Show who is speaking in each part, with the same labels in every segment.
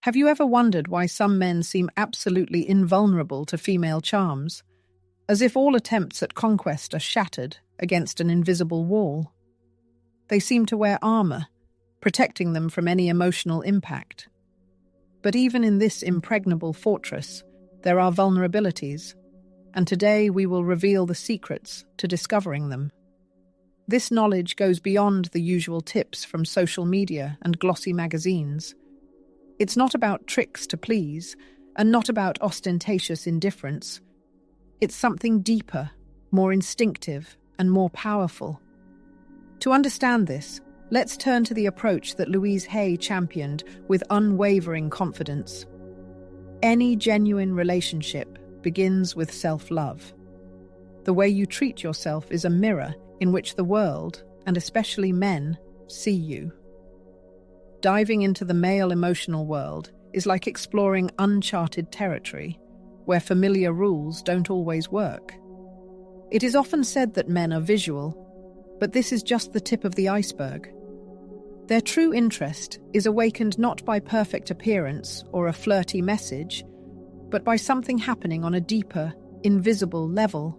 Speaker 1: Have you ever wondered why some men seem absolutely invulnerable to female charms, as if all attempts at conquest are shattered against an invisible wall? They seem to wear armor, protecting them from any emotional impact. But even in this impregnable fortress, there are vulnerabilities, and today we will reveal the secrets to discovering them. This knowledge goes beyond the usual tips from social media and glossy magazines. It's not about tricks to please, and not about ostentatious indifference. It's something deeper, more instinctive, and more powerful. To understand this, let's turn to the approach that Louise Hay championed with unwavering confidence. Any genuine relationship begins with self-love. The way you treat yourself is a mirror in which the world, and especially men, see you. Diving into the male emotional world is like exploring uncharted territory, where familiar rules don't always work. It is often said that men are visual, but this is just the tip of the iceberg. Their true interest is awakened not by perfect appearance or a flirty message, but by something happening on a deeper, invisible level,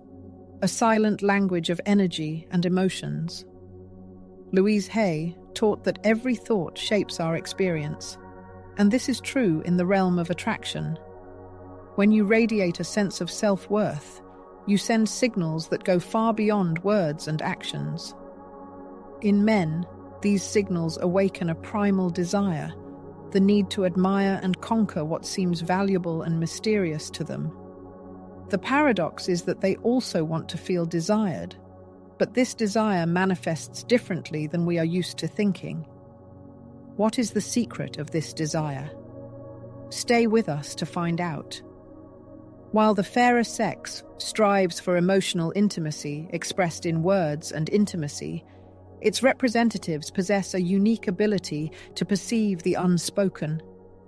Speaker 1: a silent language of energy and emotions. Louise Hay taught that every thought shapes our experience, and this is true in the realm of attraction. When you radiate a sense of self-worth, you send signals that go far beyond words and actions. In men, these signals awaken a primal desire, the need to admire and conquer what seems valuable and mysterious to them. The paradox is that they also want to feel desired, but this desire manifests differently than we are used to thinking. What is the secret of this desire? Stay with us to find out. While the fairer sex strives for emotional intimacy expressed in words and intimacy, its representatives possess a unique ability to perceive the unspoken,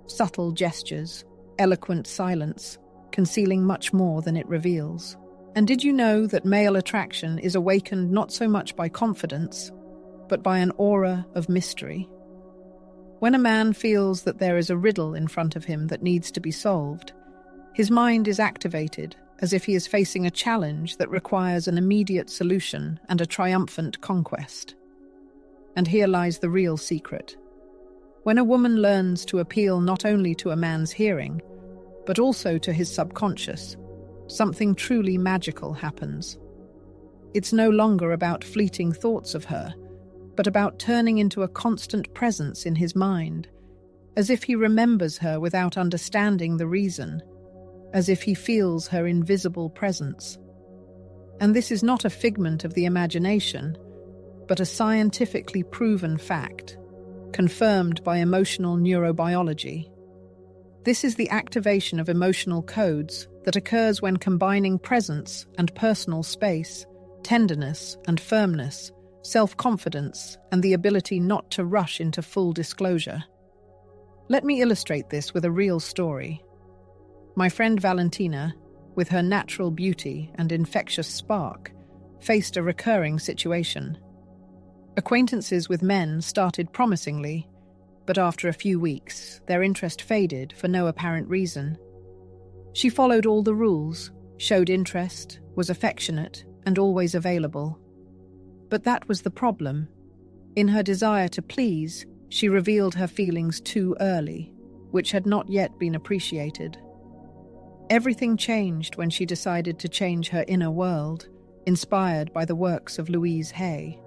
Speaker 1: subtle gestures, eloquent silence, concealing much more than it reveals. And did you know that male attraction is awakened not so much by confidence, but by an aura of mystery? When a man feels that there is a riddle in front of him that needs to be solved, his mind is activated as if he is facing a challenge that requires an immediate solution and a triumphant conquest. And here lies the real secret. When a woman learns to appeal not only to a man's hearing, but also to his subconscious, something truly magical happens. It's no longer about fleeting thoughts of her, but about turning into a constant presence in his mind, as if he remembers her without understanding the reason, as if he feels her invisible presence. And this is not a figment of the imagination, but a scientifically proven fact, confirmed by emotional neurobiology. This is the activation of emotional codes that occurs when combining presence and personal space, tenderness and firmness, self-confidence, and the ability not to rush into full disclosure. Let me illustrate this with a real story. My friend Valentina, with her natural beauty and infectious spark, faced a recurring situation. Acquaintances with men started promisingly, but after a few weeks, their interest faded for no apparent reason. She followed all the rules, showed interest, was affectionate, and always available. But that was the problem. In her desire to please, she revealed her feelings too early, which had not yet been appreciated. Everything changed when she decided to change her inner world, inspired by the works of Louise Hay.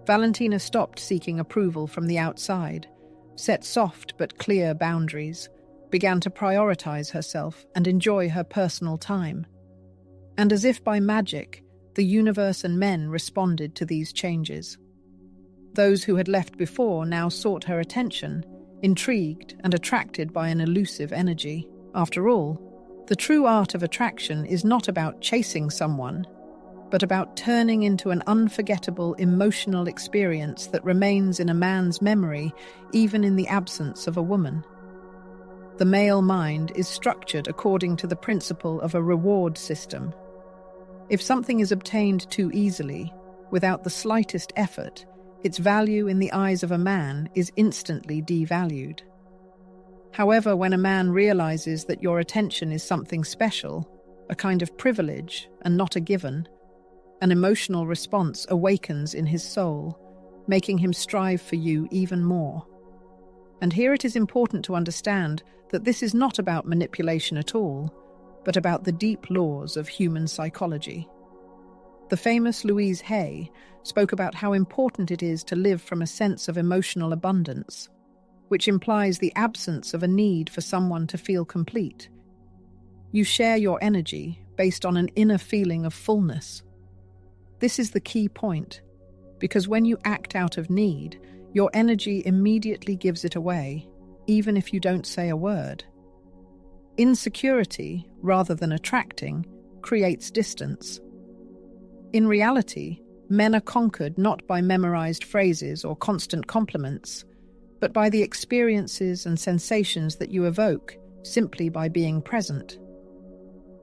Speaker 1: Valentina stopped seeking approval from the outside, set soft but clear boundaries, began to prioritize herself and enjoy her personal time. And as if by magic, the universe and men responded to these changes. Those who had left before now sought her attention, intrigued and attracted by an elusive energy. After all, the true art of attraction is not about chasing someone, but about turning into an unforgettable emotional experience that remains in a man's memory even in the absence of a woman. The male mind is structured according to the principle of a reward system. If something is obtained too easily, without the slightest effort, its value in the eyes of a man is instantly devalued. However, when a man realizes that your attention is something special, a kind of privilege and not a given, an emotional response awakens in his soul, making him strive for you even more. And here it is important to understand that this is not about manipulation at all, but about the deep laws of human psychology. The famous Louise spoke about how important it is to live from a sense of emotional abundance, which implies the absence of a need for someone to feel complete. You share your energy based on an inner feeling of fullness. This is the key point, because when you act out of need, your energy immediately gives it away, even if you don't say a word. Insecurity, rather than attracting, creates distance. In reality, men are conquered not by memorized phrases or constant compliments, but by the experiences and sensations that you evoke simply by being present.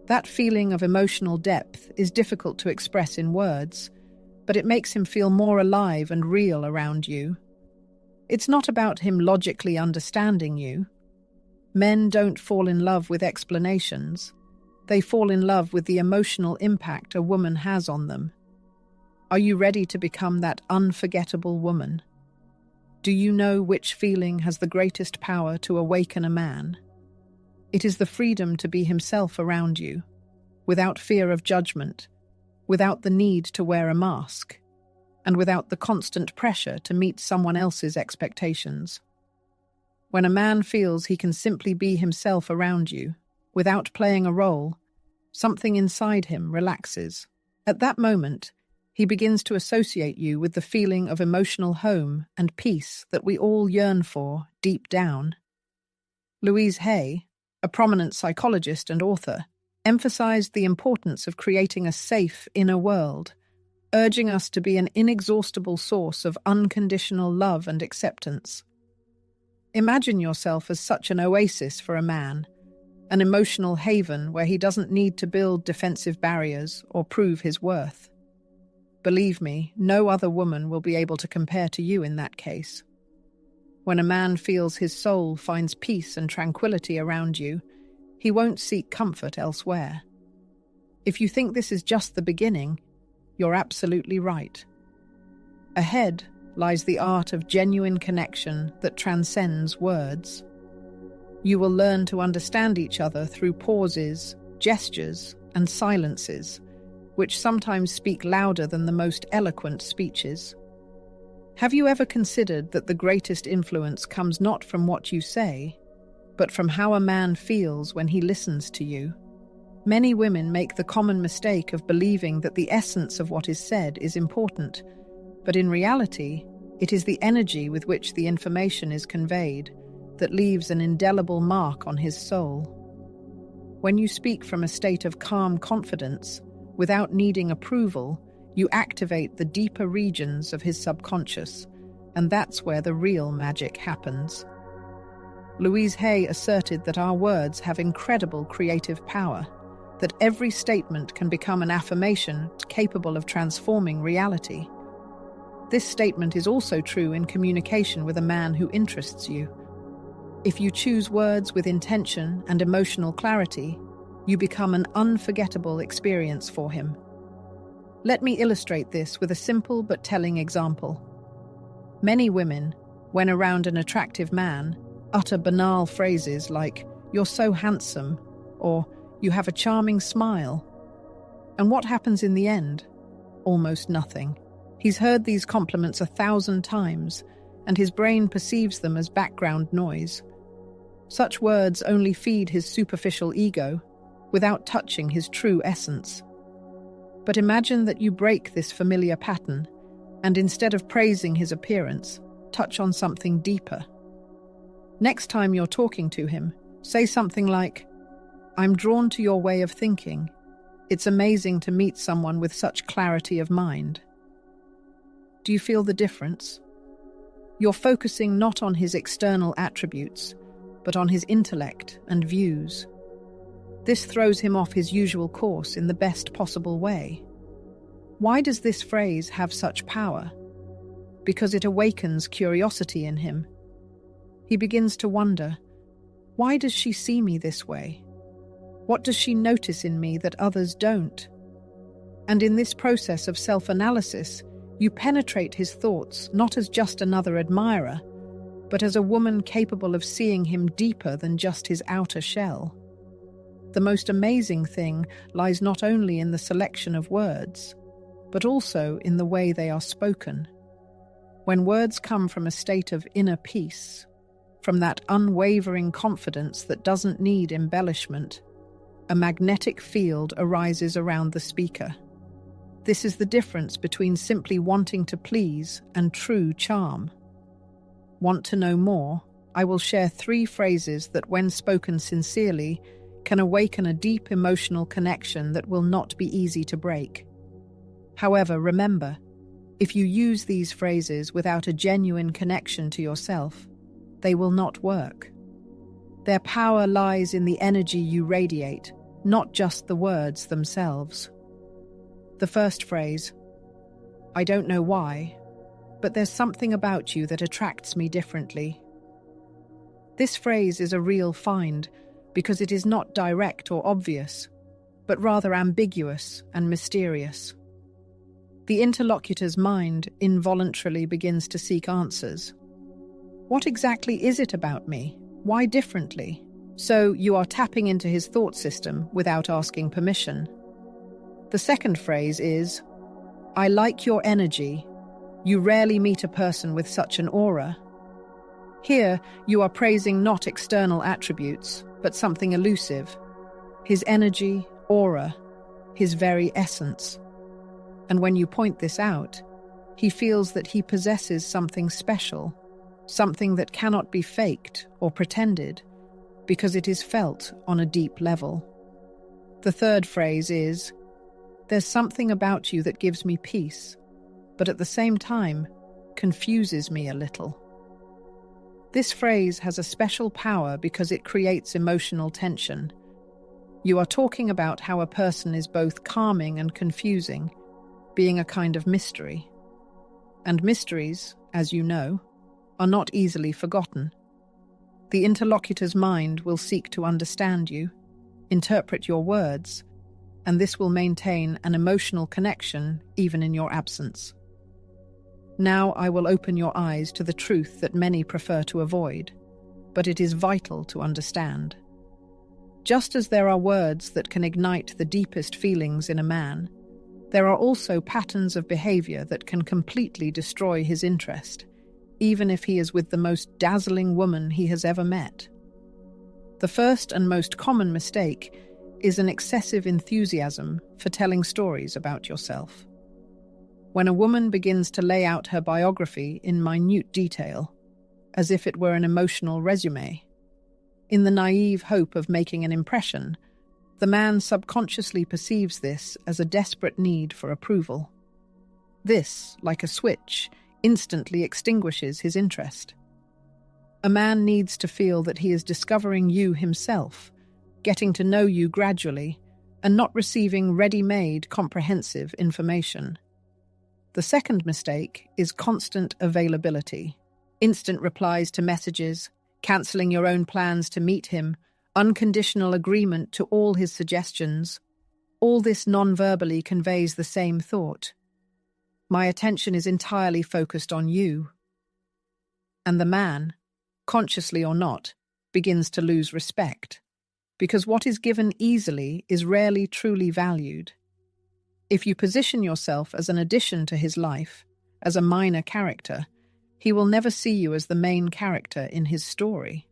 Speaker 1: That feeling of emotional depth is difficult to express in words, but it makes him feel more alive and real around you. It's not about him logically understanding you. Men don't fall in love with explanations. They fall in love with the emotional impact a woman has on them. Are you ready to become that unforgettable woman? Do you know which feeling has the greatest power to awaken a man? It is the freedom to be himself around you, without fear of judgment, without the need to wear a mask, and without the constant pressure to meet someone else's expectations. When a man feels he can simply be himself around you, without playing a role, something inside him relaxes. At that moment, he begins to associate you with the feeling of emotional home and peace that we all yearn for deep down. Louise, a prominent psychologist and author, emphasized the importance of creating a safe inner world, urging us to be an inexhaustible source of unconditional love and acceptance. Imagine yourself as such an oasis for a man, an emotional haven where he doesn't need to build defensive barriers or prove his worth. Believe me, no other woman will be able to compare to you in that case. When a man feels his soul finds peace and tranquility around you, he won't seek comfort elsewhere. If you think this is just the beginning, you're absolutely right. Ahead lies the art of genuine connection that transcends words. You will learn to understand each other through pauses, gestures, and silences, which sometimes speak louder than the most eloquent speeches. Have you ever considered that the greatest influence comes not from what you say, but from how a man feels when he listens to you? Many women make the common mistake of believing that the essence of what is said is important, but in reality, it is the energy with which the information is conveyed that leaves an indelible mark on his soul. When you speak from a state of calm confidence, without needing approval, you activate the deeper regions of his subconscious, and that's where the real magic happens. Louise asserted that our words have incredible creative power, that every statement can become an affirmation capable of transforming reality. This statement is also true in communication with a man who interests you. If you choose words with intention and emotional clarity, you become an unforgettable experience for him. Let me illustrate this with a simple but telling example. Many women, when around an attractive man, utter banal phrases like, "You're so handsome," or "You have a charming smile." And what happens in the end? Almost nothing. He's heard these compliments 1,000 times, and his brain perceives them as background noise. Such words only feed his superficial ego, without touching his true essence. But imagine that you break this familiar pattern, and instead of praising his appearance, touch on something deeper. Next time you're talking to him, say something like, "I'm drawn to your way of thinking. It's amazing to meet someone with such clarity of mind." Do you feel the difference? You're focusing not on his external attributes, but on his intellect and views. This throws him off his usual course in the best possible way. Why does this phrase have such power? Because it awakens curiosity in him. He begins to wonder, Why does she see me this way? What does she notice in me that others don't? And in this process of self-analysis, you penetrate his thoughts not as just another admirer, but as a woman capable of seeing him deeper than just his outer shell. The most amazing thing lies not only in the selection of words, but also in the way they are spoken. When words come from a state of inner peace, from that unwavering confidence that doesn't need embellishment, a magnetic field arises around the speaker. This is the difference between simply wanting to please and true charm. Want to know more? I will share 3 phrases that, when spoken sincerely, can awaken a deep emotional connection that will not be easy to break. However, remember, if you use these phrases without a genuine connection to yourself, they will not work. Their power lies in the energy you radiate, not just the words themselves. The first phrase, I don't know why, but there's something about you that attracts me differently. This phrase is a real find because it is not direct or obvious, but rather ambiguous and mysterious. The interlocutor's mind involuntarily begins to seek answers. What exactly is it about me? Why differently? So you are tapping into his thought system without asking permission. The second phrase is, I like your energy. You rarely meet a person with such an aura. Here, you are praising not external attributes, but something elusive. His energy, aura, his very essence. And when you point this out, he feels that he possesses something special, something that cannot be faked or pretended, because it is felt on a deep level. The third phrase is, there's something about you that gives me peace, but at the same time, confuses me a little. This phrase has a special power because it creates emotional tension. You are talking about how a person is both calming and confusing, being a kind of mystery. And mysteries, as you know, are not easily forgotten. The interlocutor's mind will seek to understand you, interpret your words, and this will maintain an emotional connection even in your absence. Now I will open your eyes to the truth that many prefer to avoid, but it is vital to understand. Just as there are words that can ignite the deepest feelings in a man, there are also patterns of behavior that can completely destroy his interest, even if he is with the most dazzling woman he has ever met. The first and most common mistake is an excessive enthusiasm for telling stories about yourself. When a woman begins to lay out her biography in minute detail, as if it were an emotional resume, in the naive hope of making an impression, the man subconsciously perceives this as a desperate need for approval. This, like a switch, instantly extinguishes his interest. A man needs to feel that he is discovering you himself, getting to know you gradually, and not receiving ready-made, comprehensive information. The second mistake is constant availability. Instant replies to messages, cancelling your own plans to meet him, unconditional agreement to all his suggestions. All this non-verbally conveys the same thought. My attention is entirely focused on you. And the man, consciously or not, begins to lose respect, because what is given easily is rarely truly valued. If you position yourself as an addition to his life, as a minor character, he will never see you as the main character in his story.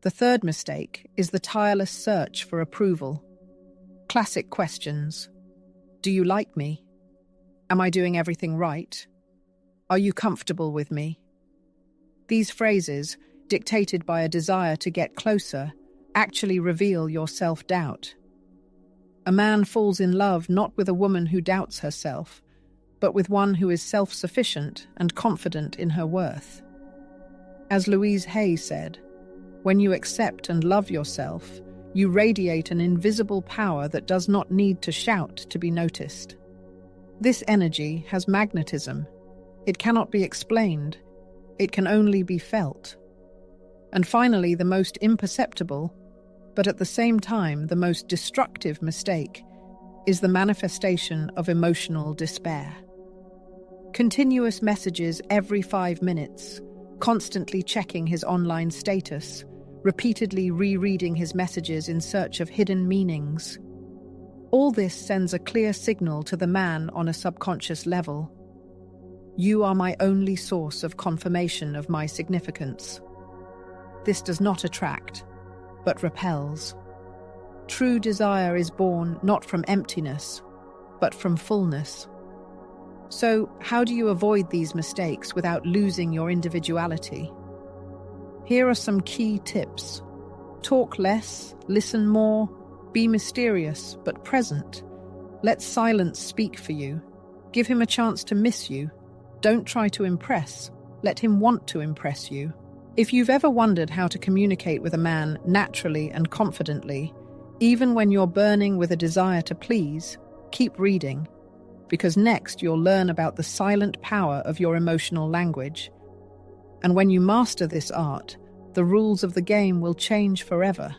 Speaker 1: The third mistake is the tireless search for approval. Classic questions. Do you like me? Am I doing everything right? Are you comfortable with me? These phrases, dictated by a desire to get closer, actually reveal your self-doubt. A man falls in love not with a woman who doubts herself, but with one who is self-sufficient and confident in her worth. As Louise said, when you accept and love yourself, you radiate an invisible power that does not need to shout to be noticed. This energy has magnetism. It cannot be explained. It can only be felt. And finally, the most imperceptible, but at the same time the most destructive mistake, is the manifestation of emotional despair. Continuous messages every 5 minutes, constantly checking his online status, repeatedly rereading his messages in search of hidden meanings. All this sends a clear signal to the man on a subconscious level. You are my only source of confirmation of my significance. This does not attract, but repels. True desire is born not from emptiness, but from fullness. So, how do you avoid these mistakes without losing your individuality? Here are some key tips. Talk less, listen more, be mysterious but present. Let silence speak for you. Give him a chance to miss you. Don't try to impress. Let him want to impress you. If you've ever wondered how to communicate with a man naturally and confidently, even when you're burning with a desire to please, keep reading, because next you'll learn about the silent power of your emotional language. And when you master this art, the rules of the game will change forever.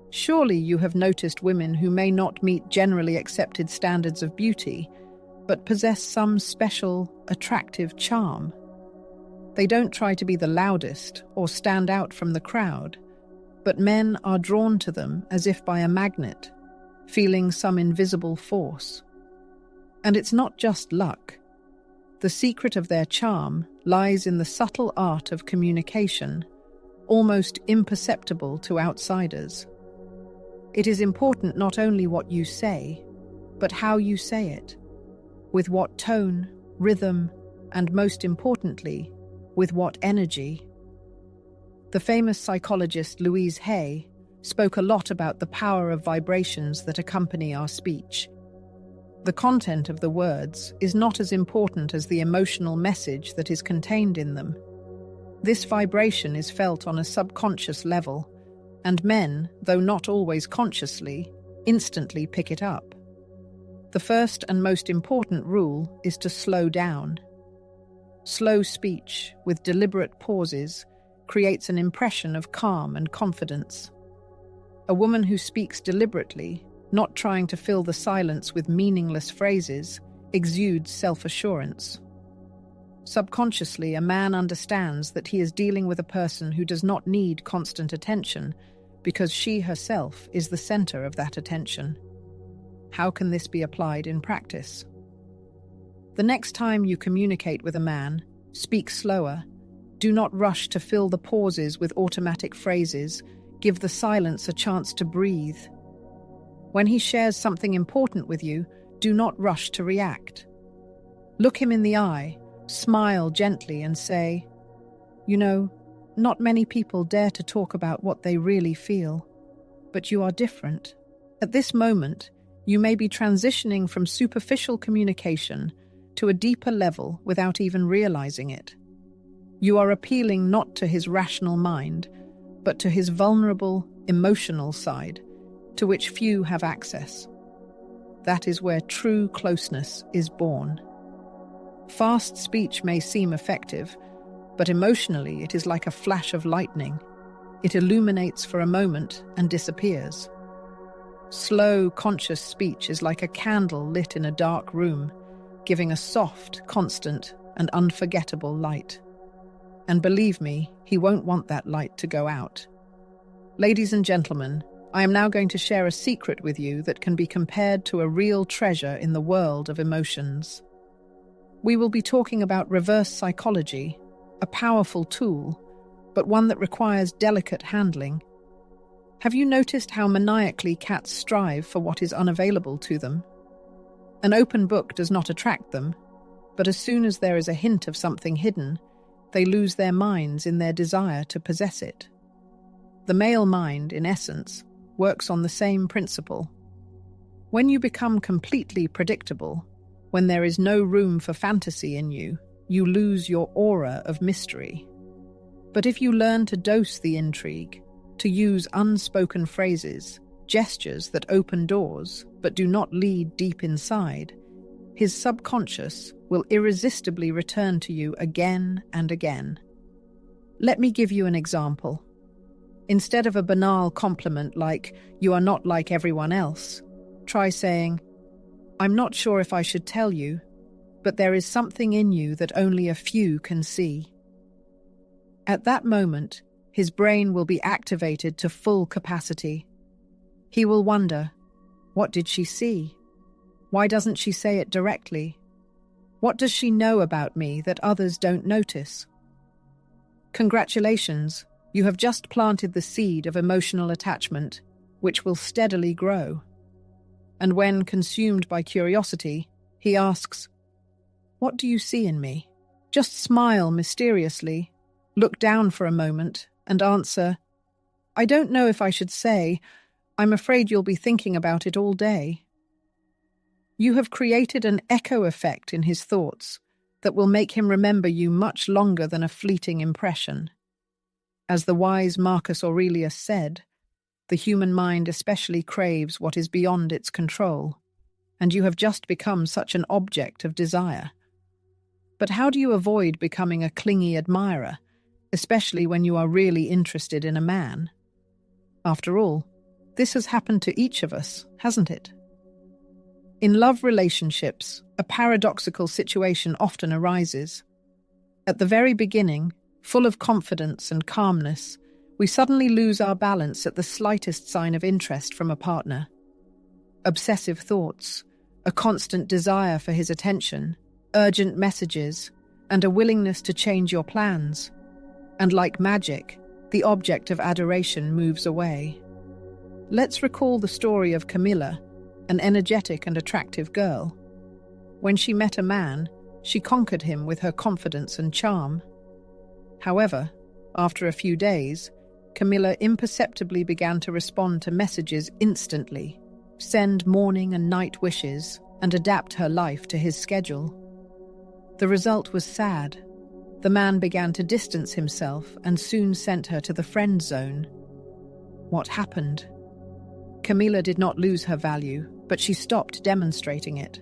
Speaker 1: Surely you have noticed women who may not meet generally accepted standards of beauty, but possess some special, attractive charm. They don't try to be the loudest or stand out from the crowd, but men are drawn to them as if by a magnet, feeling some invisible force. And it's not just luck. The secret of their charm lies in the subtle art of communication, almost imperceptible to outsiders. It is important not only what you say, but how you say it, with what tone, rhythm, and most importantly, with what energy. The famous psychologist Louise spoke a lot about the power of vibrations that accompany our speech. The content of the words is not as important as the emotional message that is contained in them. This vibration is felt on a subconscious level, and men, though not always consciously, instantly pick it up. The first and most important rule is to slow down. Slow speech, with deliberate pauses, creates an impression of calm and confidence. A woman who speaks deliberately, not trying to fill the silence with meaningless phrases, exudes self-assurance. Subconsciously, a man understands that he is dealing with a person who does not need constant attention, because she herself is the center of that attention. How can this be applied in practice? The next time you communicate with a man, speak slower. Do not rush to fill the pauses with automatic phrases. Give the silence a chance to breathe. When he shares something important with you, do not rush to react. Look him in the eye, smile gently and say, "You know, not many people dare to talk about what they really feel, but you are different. At this moment, you may be transitioning from superficial communication to a deeper level without even realizing it. You are appealing not to his rational mind, but to his vulnerable, emotional side, to which few have access. That is where true closeness is born. Fast speech may seem effective, but emotionally it is like a flash of lightning. It illuminates for a moment and disappears. Slow, conscious speech is like a candle lit in a dark room, giving a soft, constant, and unforgettable light. And believe me, he won't want that light to go out. Ladies and gentlemen, I am now going to share a secret with you that can be compared to a real treasure in the world of emotions. We will be talking about reverse psychology, a powerful tool, but one that requires delicate handling. Have you noticed how maniacally cats strive for what is unavailable to them? An open book does not attract them, but as soon as there is a hint of something hidden, they lose their minds in their desire to possess it. The male mind, in essence, works on the same principle. When you become completely predictable, when there is no room for fantasy in you, you lose your aura of mystery. But if you learn to dose the intrigue, to use unspoken phrases, gestures that open doors but do not lead deep inside, his subconscious will irresistibly return to you again and again. Let me give you an example. Instead of a banal compliment like, "You are not like everyone else," try saying, "I'm not sure if I should tell you, but there is something in you that only a few can see." At that moment, his brain will be activated to full capacity. He will wonder, what did she see? Why doesn't she say it directly? What does she know about me that others don't notice? Congratulations, you have just planted the seed of emotional attachment, which will steadily grow. And when consumed by curiosity, he asks, "What do you see in me?" Just smile mysteriously, look down for a moment, and answer, "I don't know if I should say, I'm afraid you'll be thinking about it all day." You have created an echo effect in his thoughts that will make him remember you much longer than a fleeting impression. As the wise Marcus Aurelius said, the human mind especially craves what is beyond its control, and you have just become such an object of desire. But how do you avoid becoming a clingy admirer, especially when you are really interested in a man? After all, this has happened to each of us, hasn't it? In love relationships, a paradoxical situation often arises. At the very beginning, full of confidence and calmness, we suddenly lose our balance at the slightest sign of interest from a partner. Obsessive thoughts, a constant desire for his attention, urgent messages, and a willingness to change your plans. And like magic, the object of adoration moves away. Let's recall the story of Camilla, an energetic and attractive girl. When she met a man, she conquered him with her confidence and charm. However, after a few days, Camilla imperceptibly began to respond to messages instantly, send morning and night wishes, and adapt her life to his schedule. The result was sad. The man began to distance himself and soon sent her to the friend zone. What happened? Camilla did not lose her value, but she stopped demonstrating it.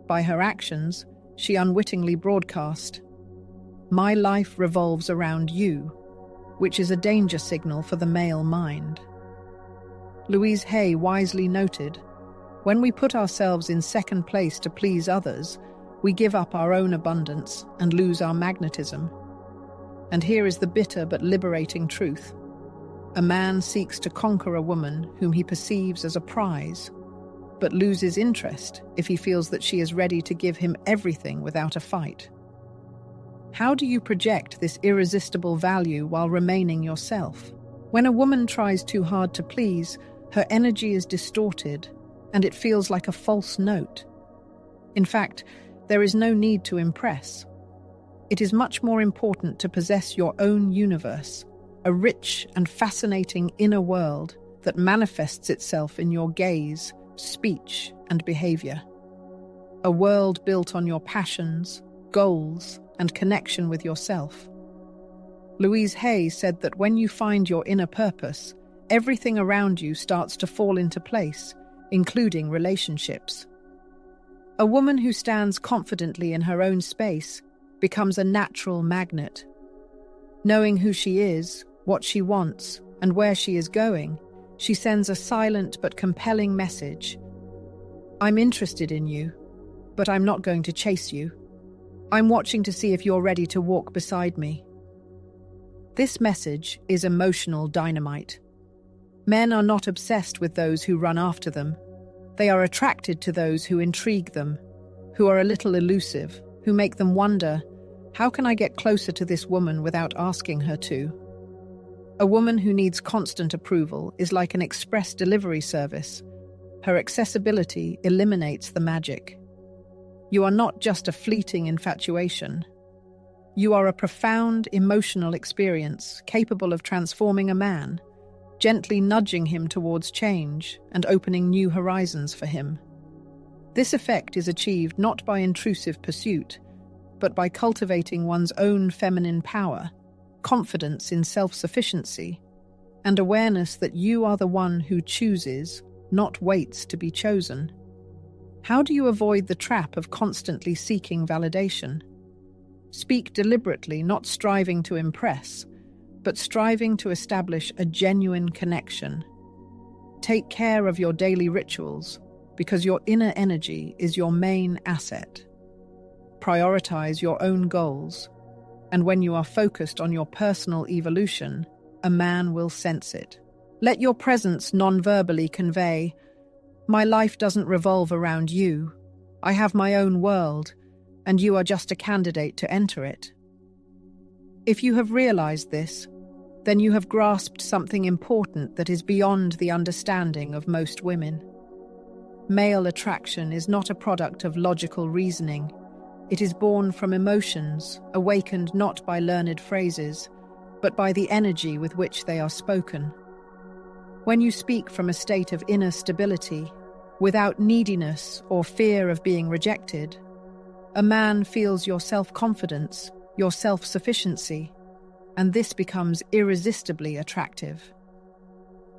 Speaker 1: By her actions, she unwittingly broadcast, "My life revolves around you," which is a danger signal for the male mind. Louise Hay wisely noted, "When we put ourselves in second place to please others, we give up our own abundance and lose our magnetism." And here is the bitter but liberating truth. A man seeks to conquer a woman whom he perceives as a prize, but loses interest if he feels that she is ready to give him everything without a fight. How do you project this irresistible value while remaining yourself? When a woman tries too hard to please, her energy is distorted, and it feels like a false note. In fact, there is no need to impress. It is much more important to possess your own universe, a rich and fascinating inner world that manifests itself in your gaze, speech, and behavior. A world built on your passions, goals, and connection with yourself. Louise Hay said that when you find your inner purpose, everything around you starts to fall into place, including relationships. A woman who stands confidently in her own space becomes a natural magnet. Knowing who she is, what she wants, and where she is going, she sends a silent but compelling message. "I'm interested in you, but I'm not going to chase you. I'm watching to see if you're ready to walk beside me." This message is emotional dynamite. Men are not obsessed with those who run after them. They are attracted to those who intrigue them, who are a little elusive, who make them wonder, how can I get closer to this woman without asking her to? A woman who needs constant approval is like an express delivery service. Her accessibility eliminates the magic. You are not just a fleeting infatuation. You are a profound emotional experience capable of transforming a man, gently nudging him towards change and opening new horizons for him. This effect is achieved not by intrusive pursuit, but by cultivating one's own feminine power, confidence in self-sufficiency, and awareness that you are the one who chooses, not waits to be chosen. How do you avoid the trap of constantly seeking validation? Speak deliberately, not striving to impress, but striving to establish a genuine connection. Take care of your daily rituals, because your inner energy is your main asset. Prioritize your own goals, and when you are focused on your personal evolution, a man will sense it. Let your presence non-verbally convey, "My life doesn't revolve around you. I have my own world, and you are just a candidate to enter it." If you have realized this, then you have grasped something important that is beyond the understanding of most women. Male attraction is not a product of logical reasoning. It is born from emotions, awakened not by learned phrases, but by the energy with which they are spoken. When you speak from a state of inner stability, without neediness or fear of being rejected, a man feels your self-confidence, your self-sufficiency, and this becomes irresistibly attractive.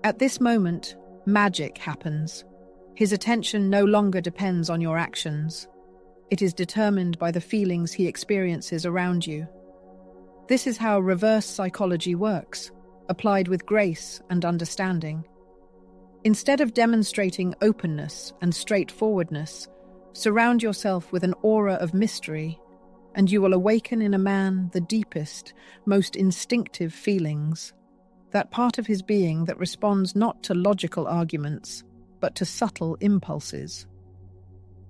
Speaker 1: At this moment, magic happens. His attention no longer depends on your actions. It is determined by the feelings he experiences around you. This is how reverse psychology works, applied with grace and understanding. Instead of demonstrating openness and straightforwardness, surround yourself with an aura of mystery, and you will awaken in a man the deepest, most instinctive feelings, that part of his being that responds not to logical arguments, but to subtle impulses.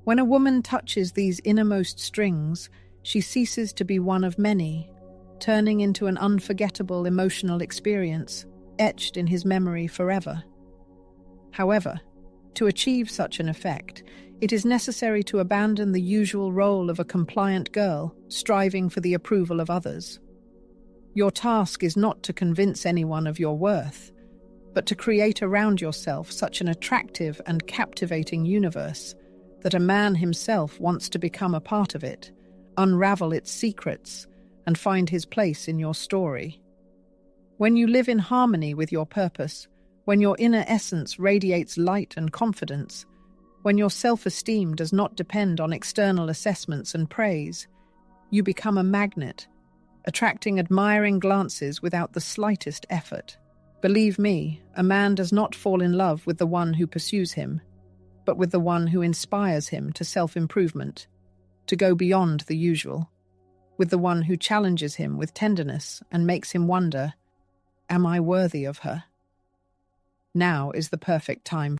Speaker 1: When a woman touches these innermost strings, she ceases to be one of many, turning into an unforgettable emotional experience, etched in his memory forever. However, to achieve such an effect, it is necessary to abandon the usual role of a compliant girl, striving for the approval of others. Your task is not to convince anyone of your worth, but to create around yourself such an attractive and captivating universe that a man himself wants to become a part of it, unravel its secrets, and find his place in your story. When you live in harmony with your purpose, when your inner essence radiates light and confidence, when your self-esteem does not depend on external assessments and praise, you become a magnet, attracting admiring glances without the slightest effort. Believe me, a man does not fall in love with the one who pursues him, but with the one who inspires him to self-improvement, to go beyond the usual, with the one who challenges him with tenderness and makes him wonder, "Am I worthy of her?" Now is the perfect time.